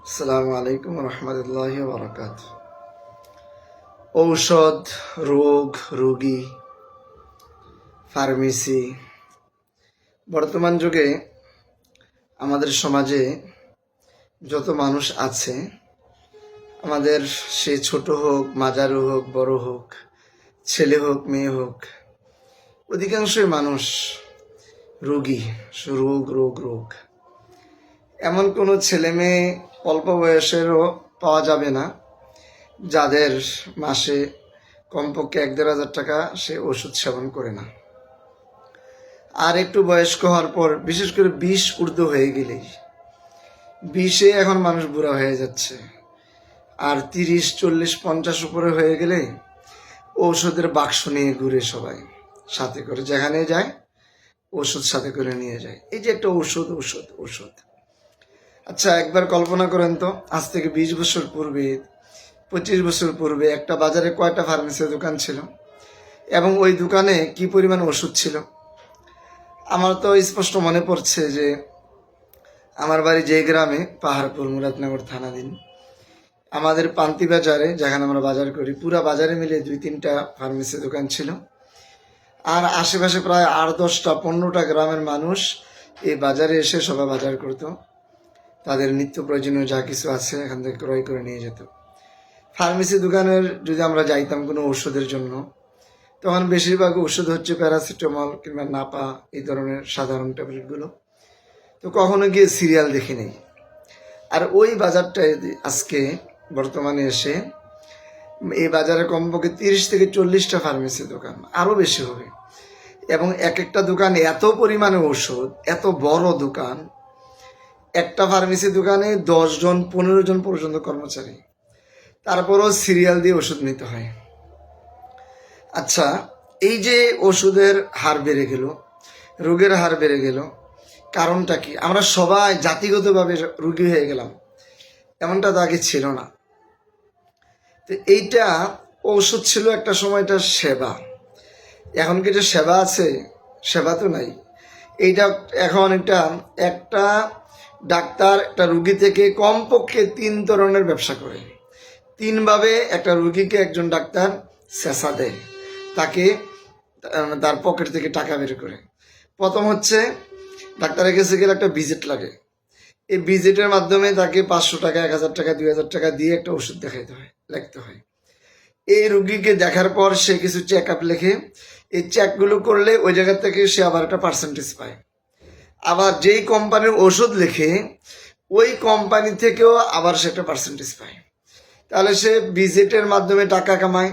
আসসালামু আলাইকুম রহমতুল্লাহ বরকাত। ঔষধ, রোগ, রোগী, ফার্মেসি। বর্তমান যুগে আমাদের সমাজে যত মানুষ আছে, আমাদের সে ছোট হোক, মাঝারু হোক, বড় হোক, ছেলে হোক, মেয়ে হোক, অধিকাংশই মানুষ রোগী। রোগ রোগ রোগ এমন কোনো ছেলে মেয়ে অল্প বয়সেরও পাওয়া যাবে না যাদের মাসে কমপক্ষে 1-1.5 হাজার টাকা সে ওষুধ সেবন করে না। আর একটু বয়স্ক হওয়ার পর, বিশেষ করে 20 ঊর্ধ্ব হয়ে গেলেই, 20-এ এখন মানুষ বুড়া হয়ে যাচ্ছে, আর 30, 40, 50 উপরে হয়ে গেলে ঔষধের বাক্স নিয়ে ঘুরে সবাই, সাথে করে যেখানে যায় ওষুধ সাথে করে নিয়ে যায়। এই যে একটা ওষুধ ওষুধ ওষুধ। আচ্ছা, একবার কল্পনা করেন তো, আজ থেকে 20 বছর পূর্বে, 25 বছর পূর্বে একটা বাজারে কয়টা ফার্মেসির দোকান ছিল এবং ওই দোকানে কি পরিমাণ ওষুধ ছিল। আমার তো স্পষ্ট মনে পড়ছে যে আমার বাড়ি যে গ্রামে, পাহাড়পুর, মুরাদনগর থানাধীন, আমাদের পান্তি বাজারে, যেখানে আমরা বাজার করি, পুরা বাজারে মিলে 2-3টা ফার্মেসির দোকান ছিল। আর আশেপাশে প্রায় 8-10টা 15টা গ্রামের মানুষ এই বাজারে এসে সবাই বাজার করতো, তাদের নিত্য প্রয়োজনীয় যা কিছু আছে এখান থেকে ক্রয় করে নিয়ে যেত। ফার্মেসি দোকানের যদি আমরা যাইতাম কোনো ওষুধের জন্য, তখন বেশিরভাগ ওষুধ হচ্ছে প্যারাসিটামল কিংবা নাপা, এই ধরনের সাধারণ ট্যাবলেটগুলো। তো কখনো গিয়ে সিরিয়াল দেখি নেই। আর ওই বাজারটায় আজকে বর্তমানে এসে এই বাজারে কমপক্ষে 30 থেকে 40টা ফার্মেসি দোকান, আরও বেশি হবে। এবং এক একটা দোকানে এত পরিমাণে ওষুধ, এত বড় দোকান, একটা ফার্মেসি দোকানে 10 জন 15 জন পর্যন্ত কর্মচারী, তারপরও সিরিয়াল দিয়ে ওষুধ নিতে হয়। আচ্ছা, এই যে ওষুধের হার বেড়ে গেল, রোগের হার বেড়ে গেল, কারণটা কি? আমরা সবাই জাতিগতভাবে রোগী হয়ে গেলাম, এমনটা তো আগে ছিল না। তো এইটা ঔষধ ছিল একটা সময়, এটা সেবা। এখন কি এটা সেবা আছে? সেবা তো নাই। এইটা এখন একটা ডাক্তার একটা রুগী থেকে কমপক্ষে 3 ধরনের ব্যবসা করে। 3 ভাবে একটা রুগীকে একজন ডাক্তার চেঁচা দেয়, তাকে তার পকেট থেকে টাকা বের করে। প্রথম হচ্ছে, ডাক্তারের কাছে গেলে একটা ভিজিট লাগে। এই ভিজিটের মাধ্যমে তাকে 500 টাকা, 1000 টাকা, 2000 টাকা দিয়ে একটা ওষুধ লিখতে হয়। এই রুগীকে দেখার পর সে কিছু চেক আপ লেখে। এই চেকগুলো করলে ওই জায়গা থেকে সে আবার একটা পার্সেন্টেজ পায়। আবার যেই কোম্পানির ওষুধ লেখে, ওই কোম্পানি থেকেও আবার সে একটা পার্সেন্টেজ পায়। তাহলে সে ভিজিটের মাধ্যমে টাকা কামায়,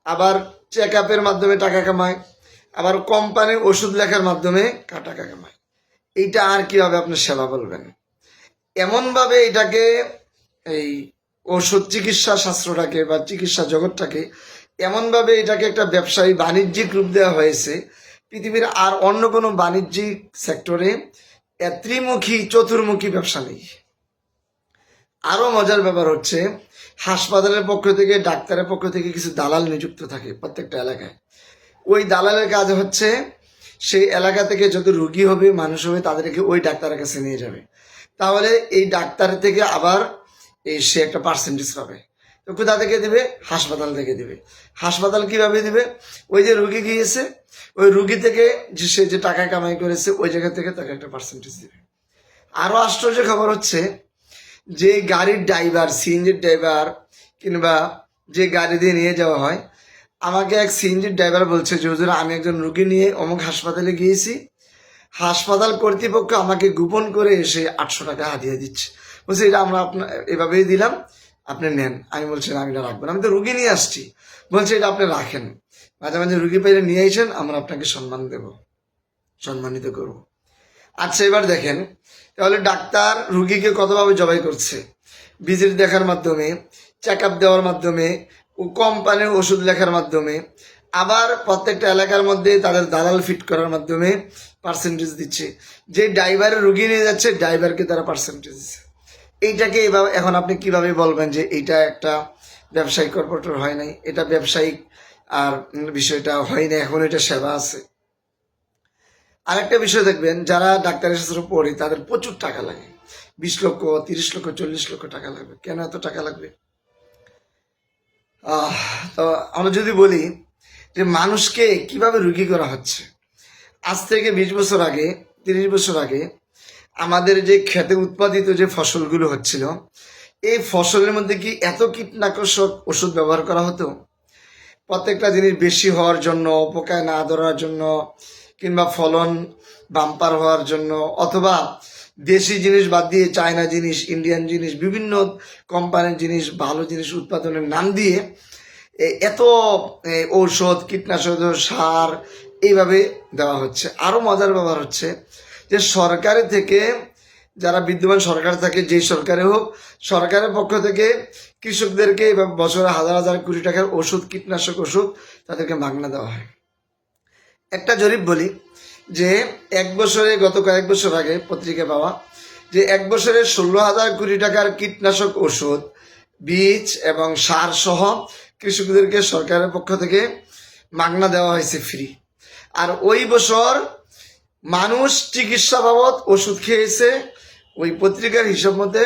আবার চেক আপের মাধ্যমে টাকা কামায়, আবার কোম্পানির ওষুধ লেখার মাধ্যমে টাকা কামায়। এইটা আর কিভাবে আপনি সেবা বলবেন? এমনভাবে এটাকে, এই ওষুধ চিকিৎসা শাস্ত্রটাকে বা চিকিৎসা জগৎটাকে এমনভাবে এটাকে একটা ব্যবসায়ী বাণিজ্যিক রূপ দেওয়া হয়েছে, পৃথিবীর আর অন্য কোনো বাণিজ্যিক সেক্টরে ত্রিমুখী চতুর্মুখী ব্যবসা নেই। আরও মজার ব্যাপার হচ্ছে, হাসপাতালের পক্ষ থেকে, ডাক্তারের পক্ষ থেকে কিছু দালাল নিযুক্ত থাকে প্রত্যেকটা এলাকায়। ওই দালালের কাজ হচ্ছে, সেই এলাকা থেকে যত রুগী হবে, মানুষ হবে, তাদেরকে ওই ডাক্তারের কাছে নিয়ে যাবে। তাহলে এই ডাক্তার থেকে আবার সে একটা পার্সেন্টেজ পাবে। তো কোথা থেকে দিবে? হাসপাতাল থেকে দিবে। হাসপাতাল কিভাবে দিবে? ওই যে রুগী গিয়েছে, ওই রুগী থেকে যে সে যে টাকা কামাই করেছে, ওই জায়গা থেকে তাকে একটা পার্সেন্টেজ দিবে। আরও আশ্চর্য খবর হচ্ছে, যে গাড়ির ড্রাইভার, সিএনজির ড্রাইভার, কিংবা যে গাড়ি দিয়ে নিয়ে যাওয়া হয়, আমাকে এক সিএনজির ড্রাইভার বলছে যে, হুজুর, আমি একজন রুগী নিয়ে অমুক হাসপাতালে গিয়েছি, হাসপাতাল কর্তৃপক্ষ আমাকে গোপন করে এসে 800 টাকা হাতিয়ে দিচ্ছে। বলছে, এটা আমরা আপনার এভাবেই দিলাম, আপনি নেন। আমি বলছি, আমি এটা রাখবো না, আমি তো রুগী নিয়ে আসছি। বলছে, এটা আপনি রাখেন, মাঝে মাঝে রুগী পাইলে নিয়ে আসেন, আমরা আপনাকে সম্মান দেব, সম্মানিত করব। আচ্ছা, এবার দেখেন, তাহলে ডাক্তার রুগীকে কতভাবে জবাই করছে। ভিজিট দেখার মাধ্যমে, চেক আপ দেওয়ার মাধ্যমে, ও কোম্পানির ওষুধ লেখার মাধ্যমে, আবার প্রত্যেকটা এলাকার মধ্যে তাদের দালাল ফিট করার মাধ্যমে পার্সেন্টেজ দিচ্ছে। যে ড্রাইভারের রুগী নিয়ে যাচ্ছে, ড্রাইভারকে তারা পার্সেন্টেজ দিচ্ছে। এইটাকে এভাবে এখন আপনি কিভাবে বলবেন যে এইটা একটা ব্যবসায়িক কর্পোরেটর হয় নাই, এটা ব্যবসায়িক আর বিষয়টা হয় না, এখন এটা সেবা আছে। আরেকটা বিষয় দেখবেন, যারা ডাক্তারের শাস্ত্র পড়ে তাদের প্রচুর টাকা লাগে, 20 লক্ষ, 30 লক্ষ, 40 লক্ষ টাকা লাগবে। কেন এত টাকা লাগবে? তো আমরা যদি বলি যে মানুষকে কিভাবে রোগী করা হচ্ছে, আজ থেকে 20 বছর আগে, 30 বছর আগে আমাদের যে খেতে উৎপাদিত যে ফসলগুলো হচ্ছিল, এই ফসলের মধ্যে কি এত কীটনাশক ওষুধ ব্যবহার করা হতো? প্রত্যেকটা জিনিস বেশি হওয়ার জন্য, পোকায় না ধরার জন্য, কিংবা ফলন বাম্পার হওয়ার জন্য, অথবা দেশি জিনিস বাদ দিয়ে চায়না জিনিস, ইন্ডিয়ান জিনিস, বিভিন্ন কোম্পানির জিনিস, ভালো জিনিস উৎপাদনের নাম দিয়ে এত ঔষধ, কীটনাশক, সার এইভাবে দেওয়া হচ্ছে। আরও মজার ব্যাপার হচ্ছে যে সরকারের থেকে, যারা বিদ্যমান সরকার থাকে, যেই সরকারে হোক, সরকারের পক্ষ থেকে কৃষকদেরকে বছরে হাজার হাজার কোটি টাকার ওষুধ, কীটনাশক ওষুধ তাদেরকে মাগনা দেওয়া হয়। একটা জরিপ বলি যে এক বছরে, গত কয়েক বছর আগে পত্রিকা পাওয়া, যে এক বছরে 16,000 কোটি টাকার কীটনাশক ওষুধ, বীজ এবং সার সহ কৃষকদেরকে সরকারের পক্ষ থেকে মাগনা দেওয়া হয়েছে, ফ্রি। আর ওই বছর মানুষ চিকিৎসা বাবদ ওষুধ খেয়েছে ওই পত্রিকার হিসাব মতে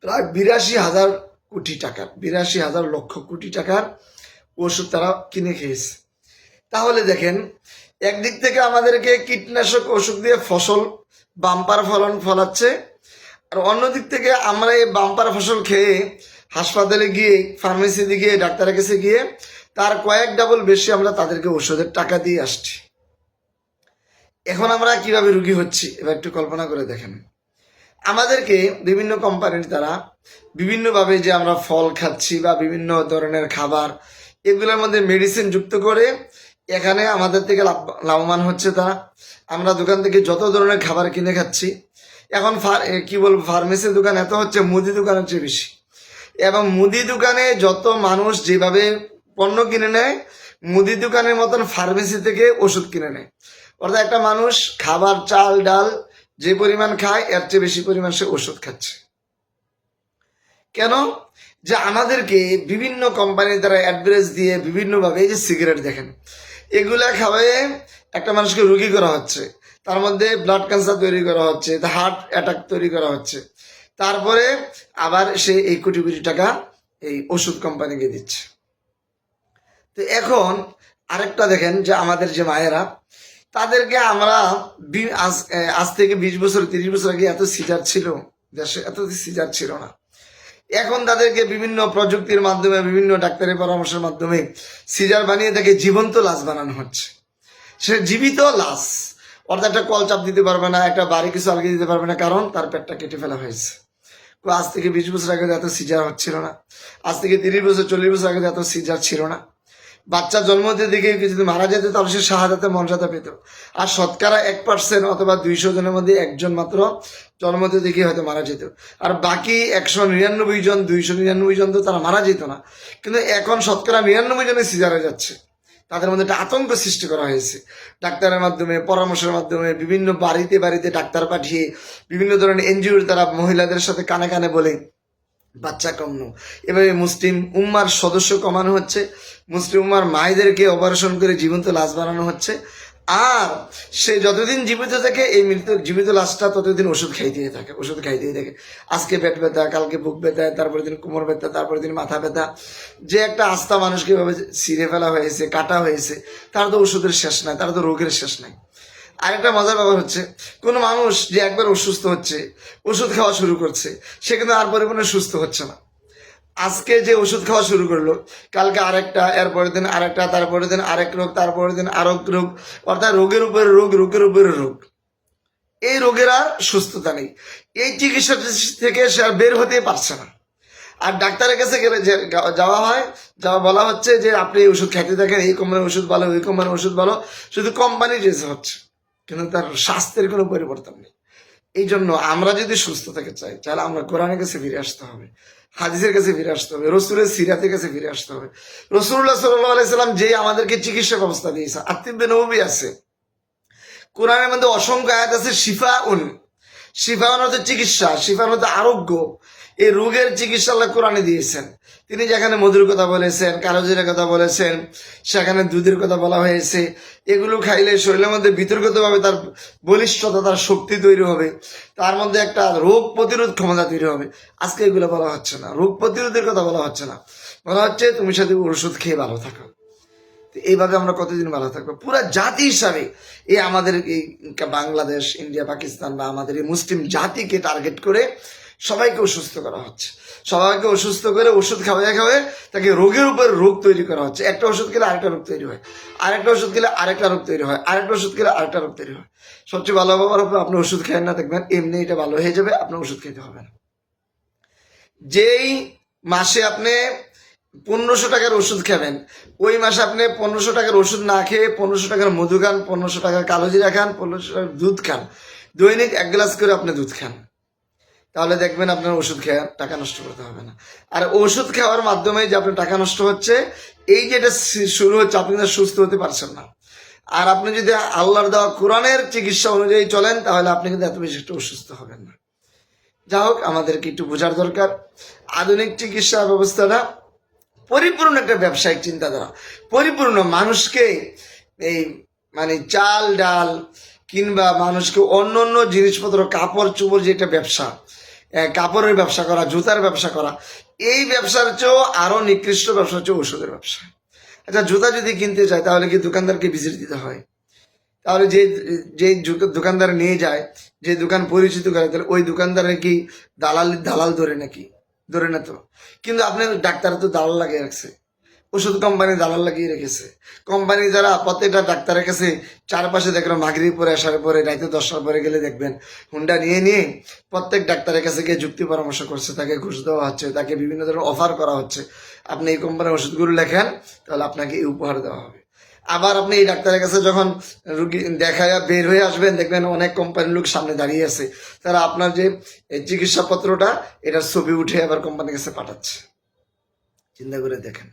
প্রায় 82,000 কোটি টাকার, 82,000 লক্ষ কোটি টাকার ওষুধ তারা কিনে খেয়েছে। তাহলে দেখেন, একদিক থেকে আমাদেরকে কীটনাশক ওষুধ দিয়ে ফসল বাম্পার ফলন ফলাচ্ছে, আর অন্যদিক থেকে আমরা এই বাম্পার ফসল খেয়ে হাসপাতালে গিয়ে, ফার্মেসিতে গিয়ে, ডাক্তারের কাছে গিয়ে তার কয়েক ডাবল বেশি আমরা তাদেরকে ওষুধের টাকা দিয়ে আসছি। এখন আমরা কিভাবে রুগী হচ্ছি এবার একটু কল্পনা করে দেখেন। আমাদেরকে বিভিন্ন কোম্পানির তারা বিভিন্নভাবে যে আমরা ফল খাচ্ছি বা বিভিন্ন ধরনের খাবার, এগুলোর মধ্যে মেডিসিন যুক্ত করে এখানে আমাদের থেকে লাভবান হচ্ছে তারা। আমরা দোকান থেকে যত ধরনের খাবার কিনে খাচ্ছি, এখন কি বলবো, ফার্মেসির দোকান এত হচ্ছে মুদি দোকানের চেয়ে বেশি। এবং মুদি দোকানে যত মানুষ যেভাবে পণ্য কিনে নেয়, মুদি দোকানের মতন ফার্মেসি থেকে ওষুধ কিনে নেয়। অর্থাৎ একটা মানুষ খাবার, চাল ডাল যে পরিমাণ খায়, এর চেয়ে বেশি পরিমাণ সে ওষুধ খাচ্ছে। কেন? যে আমাদেরকে বিভিন্ন কোম্পানির দ্বারা অ্যাডভার্টাইজ দিয়ে বিভিন্নভাবে, এই যে সিগারেট দেখেন, এগুলা খাওয়ায় একটা মানুষকে রোগী করা হচ্ছে, তার মধ্যে ব্লাড ক্যান্সার তৈরি করা হচ্ছে, হার্ট অ্যাটাক তৈরি করা হচ্ছে, তারপরে আবার সে এই কোটি কোটি টাকা এই ওষুধ কোম্পানিকে দিচ্ছে। তো এখন আরেকটা দেখেন যে আমাদের যে মায়েরা, তাদেরকে আমরা আজ থেকে 20 বছর, 30 বছর আগে এত সিজার ছিল দেশে, এত সিজার ছিল না। এখন তাদেরকে বিভিন্ন প্রযুক্তির মাধ্যমে, বিভিন্ন ডাক্তারের পরামর্শের মাধ্যমে সিজার বানিয়ে তাকে জীবন্ত লাশ বানানো হচ্ছে। সে জীবিত লাশ, অর্থাৎ একটা কল চাপ দিতে পারবে না, একটা বাড়ি কিছু আলগে দিতে পারবে না, কারণ তার পেটটা কেটে ফেলা হয়েছে। আজ থেকে 20 বছর আগে এত সিজার হচ্ছিল না, আজ থেকে 30 বছর, 40 বছর আগে এত সিজার ছিল না। বাচ্চা জন্মতে দিকে যদি মারা যেত তাহলে সে শাহাদাতে মর্যাদা পেত। আর শতকরা 1% অথবা 200 জনের মধ্যে একজন মাত্র জন্মতে দিকে হয়তো মারা যেত, আর বাকি 199 জন, 299 জন তো তারা মারা যেত না। কিন্তু এখন শতকরা 99 জনের সিজারে যাচ্ছে। তাদের মধ্যে একটা আতঙ্ক সৃষ্টি করা হয়েছে ডাক্তারের মাধ্যমে, পরামর্শের মাধ্যমে, বিভিন্ন বাড়িতে বাড়িতে ডাক্তার পাঠিয়ে, বিভিন্ন ধরনের এনজিওর তারা মহিলাদের সাথে কানে কানে বলে বাচ্চা কমানো। এভাবে মুসলিম উম্মার সদস্য কমানো হচ্ছে, মুসলিম উম্মার মায়েদেরকে অপারেশন করে জীবন্ত লাশ বানানো হচ্ছে। আর সে যতদিন জীবিত থাকে, এই মৃত জীবিত লাশটা ততদিন ওষুধ খাইতেই থাকে, ওষুধ খাইতেই থাকে। আজকে পেট ব্যথা, কালকে বুক ব্যথা, তারপরে দিন কোমর ব্যথা, তারপরে দিন মাথা ব্যথা। যে একটা আস্থা মানুষকে এভাবে ছিঁড়ে ফেলা হয়েছে, কাটা হয়েছে, তার তো ওষুধের শেষ নাই, তার তো রোগের শেষ নাই। আরেকটা মজার ব্যাপার হচ্ছে, কোনো মানুষ যে একবার অসুস্থ হচ্ছে, ওষুধ খাওয়া শুরু করছে, সে কিন্তু আর পরিমাণে সুস্থ হচ্ছে না। আজকে যে ওষুধ খাওয়া শুরু করলো, কালকে আরেকটা, এরপরের দিন আরেকটা, তারপরের দিন আরেক রোগ, তারপরের দিন আরেক রোগ, অর্থাৎ রোগের উপরে রোগ, রোগের উপরে রোগ। এই রোগের আর সুস্থতা নেই। এই চিকিৎসা থেকে সে আর বের হতে পারছে না। আর ডাক্তারের কাছে গেলে যাওয়া হয়, বলা হচ্ছে যে আপনি এই ওষুধ খাইতে থাকেন, এই কোম্পানির ওষুধ ভালো, ওই কোম্পানির ওষুধ ভালো, শুধু কোম্পানি চেঞ্জ হচ্ছে, কিন্তু তার স্বাস্থ্যের কোনো পরিবর্তন নেই। এই জন্য আমরা যদি সুস্থ থাকতে চাই, তাহলে আমরা কোরআনের কাছে ফিরে আসতে হবে, হাদিসের কাছে ফিরে আসতে হবে, রসুলের সিরাতের কাছে ফিরে আসতে হবে। রসুল্লাহ সাল্লাল্লাহু আলাইহি সাল্লাম যে আমাদেরকে চিকিৎসা ব্যবস্থা দিয়েছে, আত্মিব্বে নবী আছে, কোরআনের মধ্যে অসংখ্য আয়াত আছে। শিফাউন, শিফাউন হচ্ছে চিকিৎসা, শিফাউন হচ্ছে আরোগ্য। এই রোগের চিকিৎসা আল্লাহ কোরআনে দিয়েছেন। তিনি যেখানে মধুর কথা বলেছেন, কালোজিরার কথা বলেছেন, সেখানে দুধের কথা বলা হয়েছে। এগুলো খাইলে শরীরের মধ্যে বিতর্কিতভাবে তার বলিষ্ঠতা, তার শক্তি তৈরি হবে, তার মধ্যে একটা রোগ প্রতিরোধ ক্ষমতা তৈরি হবে। আজকে এগুলো বলা হচ্ছে না, রোগ প্রতিরোধের কথা বলা হচ্ছে না, বলা হচ্ছে তুমি সাথে ওষুধ খেয়ে ভালো থাকো। এইভাবে আমরা কতদিন ভালো থাকবো? পুরা জাতি হিসাবে এই আমাদের এই বাংলাদেশ, ইন্ডিয়া, পাকিস্তান বা আমাদের এই মুসলিম জাতিকে টার্গেট করে সবাইকে অসুস্থ করা হচ্ছে। সবাইকে অসুস্থ করে ওষুধ খাওয়াই খাওয়াই তাকে রোগের উপর রোগ তৈরি করা হচ্ছে। একটা ওষুধ খেলে আরেকটা রোগ তৈরি হয়, আরেকটা ওষুধ খেলে আরেকটা রোগ তৈরি হয়, আরেকটা ওষুধ খেলে আরেকটা রোগ তৈরি হয়। সবচেয়ে ভালো ব্যাপার হবে আপনি ওষুধ খান না, দেখবেন এমনি এটা ভালো হয়ে যাবে, আপনার ওষুধ খেতে হবে না। যেই মাসে আপনি 1500 টাকার ওষুধ খাবেন, ওই মাসে আপনি 1500 টাকার ওষুধ না খেয়ে 1500 টাকার মধু খান, 1500 টাকার কালোজিরা খান, 1500 টাকার দুধ খান, দৈনিক 1 গ্লাস করে আপনি দুধ খান, তাহলে দেখবেন আপনার ওষুধ খেয়ে টাকা নষ্ট করতে হবে না। আর ওষুধ খাওয়ার মাধ্যমে যে আপনার টাকা নষ্ট হচ্ছে, এই যেটা শুরু হচ্ছে, আপনি কিন্তু সুস্থ হতে পারছেন না। আর আপনি যদি আল্লাহর দেওয়া কোরআনের চিকিৎসা অনুযায়ী চলেন, তাহলে আপনি কিন্তু এত বেশি একটু অসুস্থ হবেন না। যা হোক, আমাদেরকে একটু বোঝার দরকার, আধুনিক চিকিৎসা ব্যবস্থাটা পরিপূর্ণ একটা ব্যবসায়িক চিন্তাধারা, পরিপূর্ণ মানুষকে এই মানে চাল ডাল কিংবা মানুষকে অন্য অন্য জিনিসপত্র, কাপড় চোপড়, যেটা ব্যবসা, কাপড়ের ব্যবসা করা, জুতার ব্যবসা করা, এই ব্যবসার চেয়েও আরো নিকৃষ্ট ব্যবসা হচ্ছে ওষুধের ব্যবসা। আচ্ছা, জুতা যদি কিনতে চায় তাহলে কি দোকানদারকে ভিজিট দিতে হয়? তাহলে যে যে দোকানদার নিয়ে যায়, যে দোকান পরিচিত করে, তাহলে ওই দোকানদারের কি দালাল ধরে নাকি? ধরে না তো। কিন্তু আপনার ডাক্তার তো দালাল লাগিয়ে রাখছে, ওষুধ কোম্পানি দালাল লাগিয়ে রেখেছে। কোম্পানি যারা প্রত্যেকটা ডাক্তারের কাছে চারপাশে দেখবেন মাগরিব পরে আসার পরে, রাতে 10টার পরে গেলে দেখবেন হুন্ডা নিয়ে নিয়ে প্রত্যেক ডাক্তারের কাছে গিয়ে যুক্তি পরামর্শ করছে, তাকে ঘুষ দেওয়া হচ্ছে, তাকে বিভিন্ন ধরনের অফার করা হচ্ছে। আপনি এই কোম্পানির ওষুধগুলো লেখেন, তাহলে আপনাকে এই উপহার দেওয়া হবে। আবার আপনি এই ডাক্তারের কাছে যখন রুগী দেখায় বের হয়ে আসবেন, দেখবেন অনেক কোম্পানির লোক সামনে দাঁড়িয়ে আছে, তারা আপনার যে চিকিৎসাপত্রটা, এটার ছবি উঠে আবার কোম্পানির কাছে পাঠাচ্ছে। চিন্তা করে দেখেন।